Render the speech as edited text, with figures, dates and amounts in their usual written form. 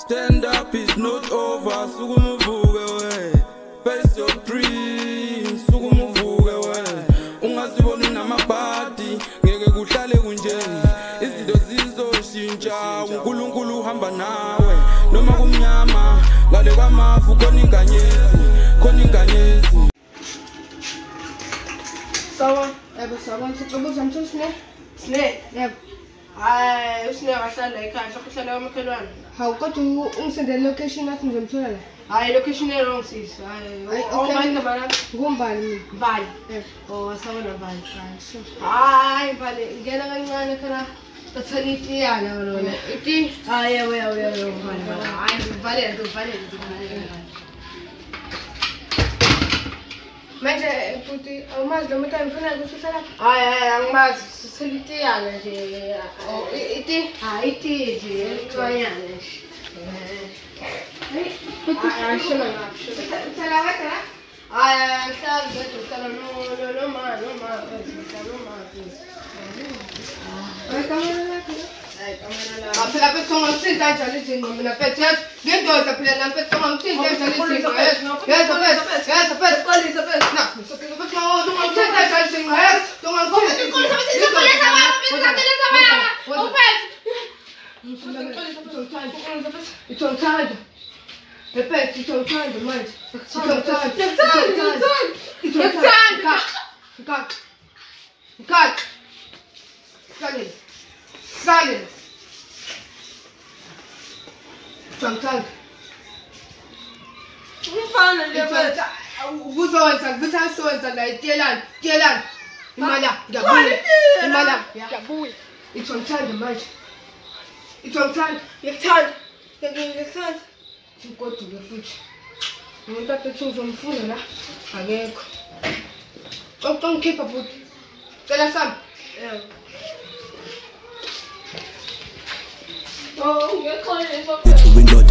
Stand up is not over. Sukumuvuke we. Face your dreams. Sukumuvuke we. Ungaziboni namabhadi ngeke kuhlale kunje. Izinto zizoshintsha. uNkulunkulu uhamba nawe. Noma kumnyama ngale kwamafu khona inganyezi. Sawa, sawa. Sikubuza mthusine. Sine. Yebo. Hayi, usine wahlala ekhaya, sokuhlala kwamakhelwane. Hawu kodwa ungisendele location athi ngizomthola la. Hayi, location wrong sis. Hayi, okay bana. Ngumbali mina. Mbali. Yebo. Oh, asabona mbali. Hayi, mbali, ngena kancane khona. Tathani iyana lona. Iti? Hayi, yebo mbali. Hayi, vale. Manje futhi awumazi lo muntu angifuna ukuhlala. Hayi angimazi sithelitiyana nje. Oh iti? Hayi iti nje ixwanyana nje. Hayi shona ngapho. Uhlala wedwa? Hayi ngihlala ngedwa uhlala noma. Hayi kamera lakho. Phela phethe ngomthinta kanjani izinto mina phethe ngendoda phela nami phethe ngomthinta kanjani izinto yeza phethe qolisa phethe na ngithinta kanjani izinto Silence. Sometimes. Mfana lefetha. Uzonza ngithasowenza la itelani. Imala ngiyabuya. Imala ngiyabuya. Ithonthanda manje. Ithonthanda. Ngikuthanda. Ngikuthanda. Ugoduke futhi. Umuntu aphethe uzomfuna la. Akekho. Ngikhipha futhi. Cela sami. Yebo. It's a window,